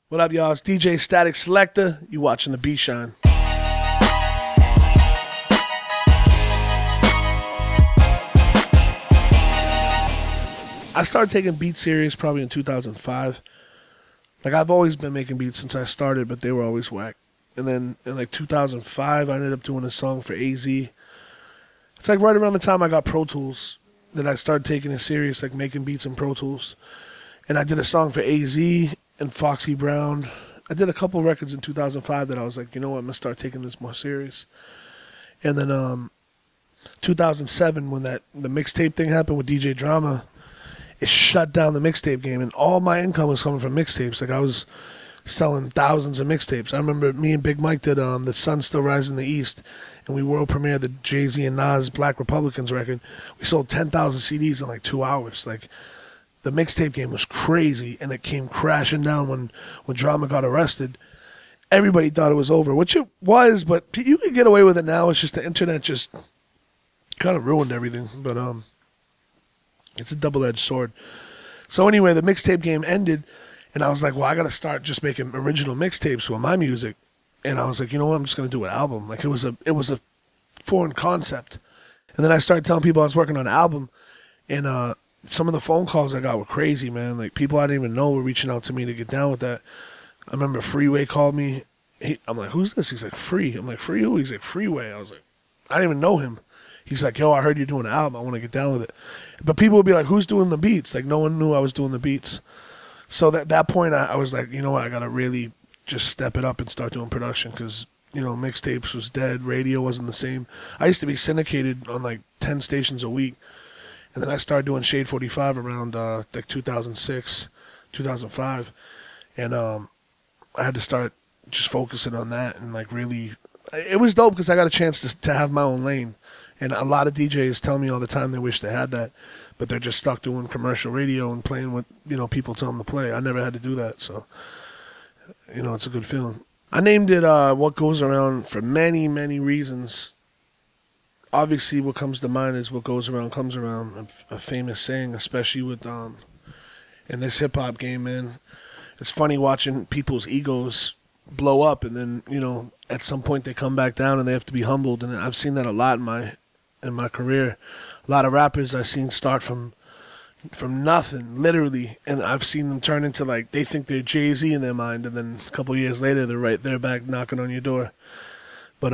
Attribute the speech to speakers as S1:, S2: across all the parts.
S1: What up, y'all? It's DJ Statik Selektah. You watching the beat shine. I started taking beats serious probably in 2005. Like, I've always been making beats since I started, but they were always whack. And then in like 2005, I ended up doing a song for AZ. It's like right around the time I got Pro Tools that I started taking it serious, like making beats in Pro Tools. And I did a song for AZ and Foxy Brown. I did a couple records in 2005 that I was like, you know what, I'm going to start taking this more serious. And then 2007, when the mixtape thing happened with DJ Drama, it shut down the mixtape game, and all my income was coming from mixtapes. Like, I was selling thousands of mixtapes. I remember me and Big Mike did The Sun Still Rises in the East, and we world premiered the Jay-Z and Nas Black Republicans record. We sold 10,000 CDs in like 2 hours. Like, the mixtape game was crazy, and it came crashing down when Drama got arrested. Everybody thought it was over, which it was, but you can get away with it now. It's just the internet just kind of ruined everything. But it's a double-edged sword. So anyway, the mixtape game ended, and I was like, well, I got to start just making original mixtapes with my music. And I was like, you know what, I'm just going to do an album. Like, it was a foreign concept. And then I started telling people I was working on an album, and some of the phone calls I got were crazy, man. Like, people I didn't even know were reaching out to me to get down with that. I remember Freeway called me. I'm like, who's this? He's like, Free. I'm like, Free who? He's like, Freeway. I was like, I didn't even know him. He's like, yo, I heard you're doing an album. I want to get down with it. But people would be like, who's doing the beats? Like, no one knew I was doing the beats. So at that point, I was like, you know what? I got to really just step it up and start doing production because, you know, mixtapes was dead. Radio wasn't the same. I used to be syndicated on like 10 stations a week. And then I started doing Shade 45 around like 2006, 2005. And I had to start just focusing on that and like really, it was dope because I got a chance to have my own lane. And a lot of DJs tell me all the time they wish they had that, but they're just stuck doing commercial radio and playing what, you know, people tell them to play. I never had to do that, so, you know, it's a good feeling. I named it What Goes Around for many, many reasons. Obviously, what comes to mind is what goes around comes around, a famous saying, especially with in this hip-hop game, man. It's funny watching people's egos blow up, and then, you know, at some point they come back down and they have to be humbled, and I've seen that a lot in my career. A lot of rappers I've seen start from nothing, literally, and I've seen them turn into, like, they think they're Jay-Z in their mind, and then a couple years later they're right there back knocking on your door. But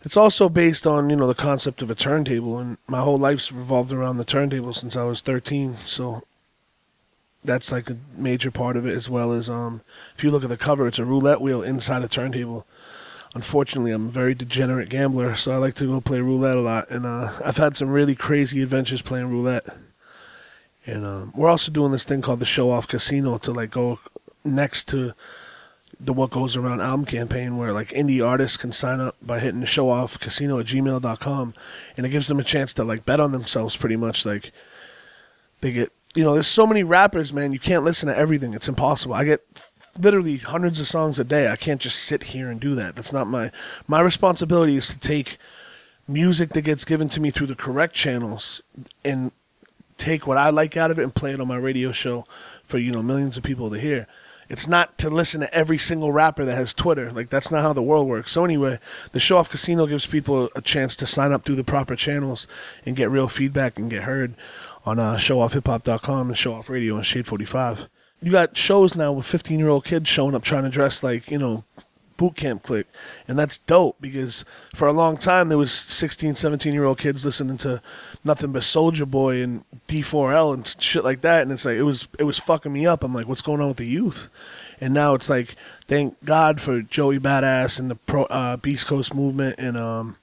S1: it's also based on, you know, the concept of a turntable, and my whole life's revolved around the turntable since I was 13, so that's like a major part of it, as well as if you look at the cover, it's a roulette wheel inside a turntable. Unfortunately, I'm a very degenerate gambler, so I like to go play roulette a lot, and I've had some really crazy adventures playing roulette. And we're also doing this thing called the Show Off Casino to like go next to the What Goes Around album campaign, where like indie artists can sign up by hitting the showoffcasino@gmail.com, and it gives them a chance to like bet on themselves pretty much. Like, they get, you know, there's so many rappers, man, you can't listen to everything. It's impossible. I get literally hundreds of songs a day. I can't just sit here and do that. That's not my responsibility is to take music that gets given to me through the correct channels and take what I like out of it and play it on my radio show for, you know, millions of people to hear. It's not to listen to every single rapper that has Twitter. Like, that's not how the world works. So anyway, the Show Off Casino gives people a chance to sign up through the proper channels and get real feedback and get heard on showoffhiphop.com and Show Off Radio and Shade 45. You got shows now with 15-year-old kids showing up trying to dress like, you know, boot camp clique. And that's dope because for a long time there was 16, 17-year-old kids listening to nothing but Soulja Boy and D4L and shit like that. And it's like, it was fucking me up. I'm like, what's going on with the youth? And now it's like, thank God for Joey Badass and the Beast Coast movement and,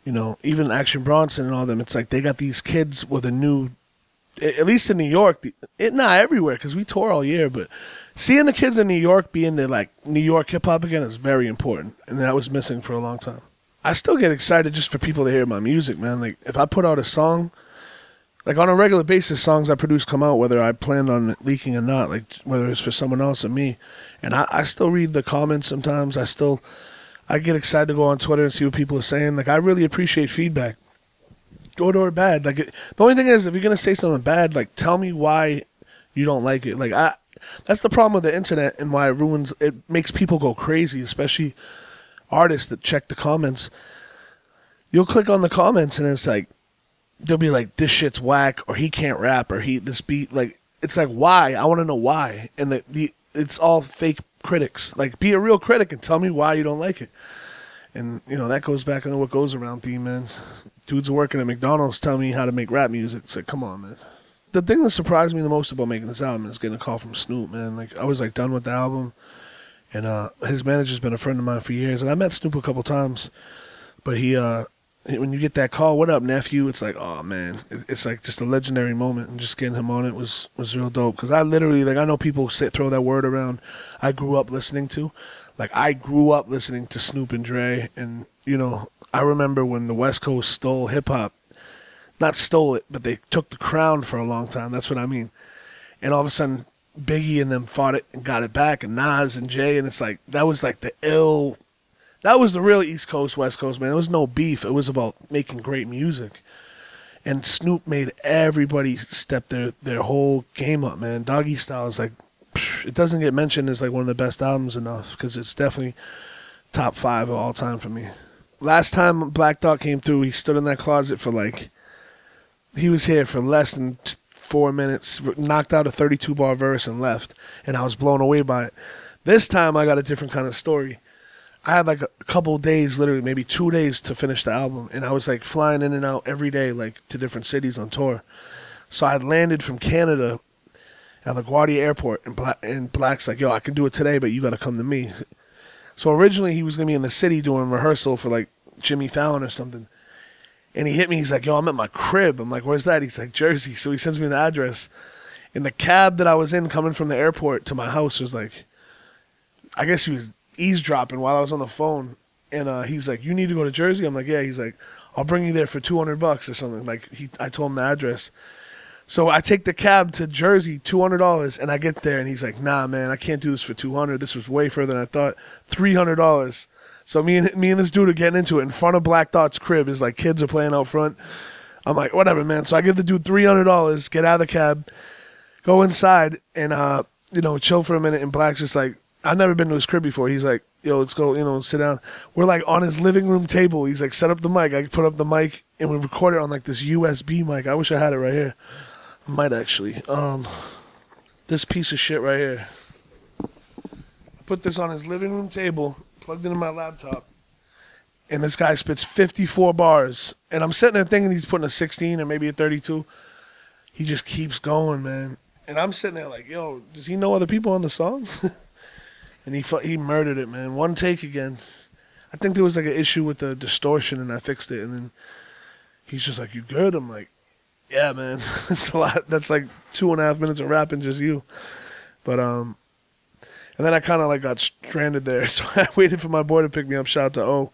S1: you know, even Action Bronson and all them. It's like they got these kids with a new, at least in New York, not everywhere because we tour all year, but seeing the kids in New York be into like New York hip hop again is very important, and that was missing for a long time. I still get excited just for people to hear my music, man. Like, if I put out a song, like on a regular basis, songs I produce come out whether I planned on leaking or not, like whether it's for someone else or me. And I still read the comments sometimes. I get excited to go on Twitter and see what people are saying. Like, I really appreciate feedback. Good or bad. Like, the only thing is, if you're going to say something bad, like, tell me why you don't like it. Like, that's the problem with the internet and why it makes people go crazy, especially artists that check the comments. You'll click on the comments and it's like, they'll be like, this shit's whack, or he can't rap, or this beat, like, it's like, why? I want to know why. And it's all fake critics. Like, be a real critic and tell me why you don't like it. And, you know, that goes back into what goes around theme, man. Dudes working at McDonald's tell me how to make rap music. It's like, come on, man. The thing that surprised me the most about making this album is getting a call from Snoop, man. Like, I was, like, done with the album. And his manager's been a friend of mine for years. And I met Snoop a couple times. But when you get that call, what up, nephew? It's like, oh, man. It's like just a legendary moment. And just getting him on it was real dope. Because I literally, like, I know people throw that word around I grew up listening to. Like, I grew up listening to Snoop and Dre. And, you know, I remember when the West Coast stole hip-hop. Not stole it, but they took the crown for a long time. That's what I mean. And all of a sudden, Biggie and them fought it and got it back. And Nas and Jay. And it's like, that was like that was the real East Coast, West Coast, man. There was no beef. It was about making great music. And Snoop made everybody step their whole game up, man. Doggy Style is like, it doesn't get mentioned as like one of the best albums enough because it's definitely top 5 of all time for me. Last time Black Dot came through, he stood in that closet for like, he was here for less than 4 minutes, knocked out a 32-bar verse and left. And I was blown away by it. This time I got a different kind of story. I had like a couple of days, literally maybe 2 days to finish the album. And I was like flying in and out every day, like to different cities on tour. So I landed from Canada at LaGuardia Airport. And Black's like, yo, I can do it today, but you got to come to me. So originally he was going to be in the city doing rehearsal for like Jimmy Fallon or something. And he hit me. He's like, yo, I'm at my crib. I'm like, where's that? He's like, Jersey. So he sends me the address. And the cab that I was in coming from the airport to my house was like, I guess he was eavesdropping while I was on the phone, and he's like, you need to go to Jersey? I'm like, yeah. He's like, I'll bring you there for $200 or something. Like, I told him the address. So I take the cab to Jersey, $200, and I get there, and he's like, nah, man, I can't do this for $200. This was way further than I thought. $300. So me and this dude are getting into it in front of Black Dot's crib. Is like kids are playing out front. I'm like, whatever, man. So I give the dude $300, get out of the cab, go inside, and you know, chill for a minute. And Black's just like, I've never been to his crib before. He's like, yo, let's go, you know, sit down. We're like on his living room table. He's like, set up the mic. I put up the mic, and we record it on like this USB mic. I wish I had it right here. I might actually. This piece of shit right here. I put this on his living room table, plugged into my laptop, and this guy spits 54 bars. And I'm sitting there thinking he's putting a 16 or maybe a 32. He just keeps going, man. And I'm sitting there like, yo, does he know other people on the song? And he murdered it, man. One take again. I think there was like an issue with the distortion, and I fixed it. And then he's just like, you good? I'm like, yeah, man. It's a lot. That's like 2.5 minutes of rapping, just you. But and then I kind of like got stranded there, so I waited for my boy to pick me up. Shout out to O.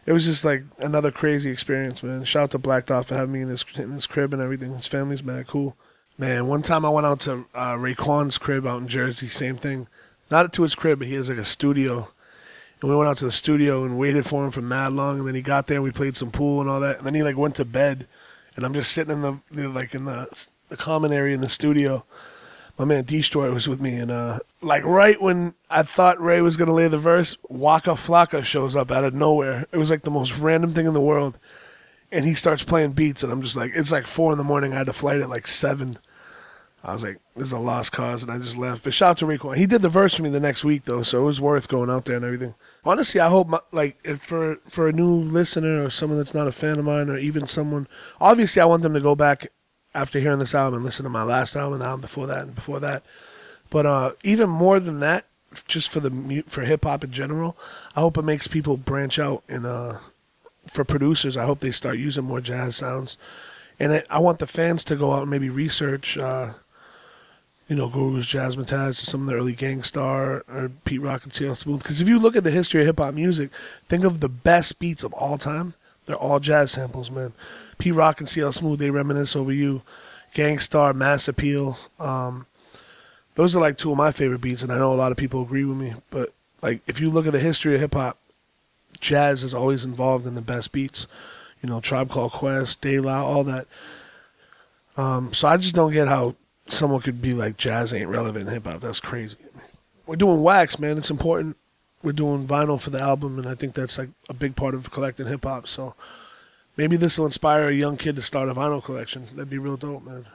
S1: It was just like another crazy experience, man. Shout out to Black Dot for having me in his crib and everything. His family's mad cool. Man, one time I went out to Raekwon's crib out in Jersey. Same thing. Not to his crib, but he has like a studio. And we went out to the studio and waited for him for mad long. And then he got there and we played some pool and all that. And then he like went to bed. And I'm just sitting in the common area in the studio. My man Destroy was with me. And like right when I thought Ray was going to lay the verse, Waka Flocka shows up out of nowhere. It was like the most random thing in the world. And he starts playing beats. And I'm just like, it's like 4 in the morning. I had to flight at like 7. I was like, this is a lost cause, and I just left. But shout out to Raekwon. He did the verse for me the next week, though, so it was worth going out there and everything. Honestly, I hope, if for a new listener or someone that's not a fan of mine or even someone, obviously I want them to go back after hearing this album and listen to my last album, the album before that, and before that. But even more than that, just for hip-hop in general, I hope it makes people branch out. And for producers, I hope they start using more jazz sounds. And I want the fans to go out and maybe research Guru's Jazzmatazz or some of the early Gangstar or Pete Rock and CL Smooth. Because if you look at the history of hip-hop music, think of the best beats of all time. They're all jazz samples, man. Pete Rock and CL Smooth, they reminisce over you. Gangstar, Mass Appeal. Those are like 2 of my favorite beats, and I know a lot of people agree with me. But like, if you look at the history of hip-hop, jazz is always involved in the best beats. You know, Tribe Called Quest, De La, all that. So I just don't get how someone could be like, jazz ain't relevant in hip hop. That's crazy. We're doing wax, man. It's important. We're doing vinyl for the album, and I think that's like a big part of collecting hip hop. So maybe this will inspire a young kid to start a vinyl collection. That'd be real dope, man.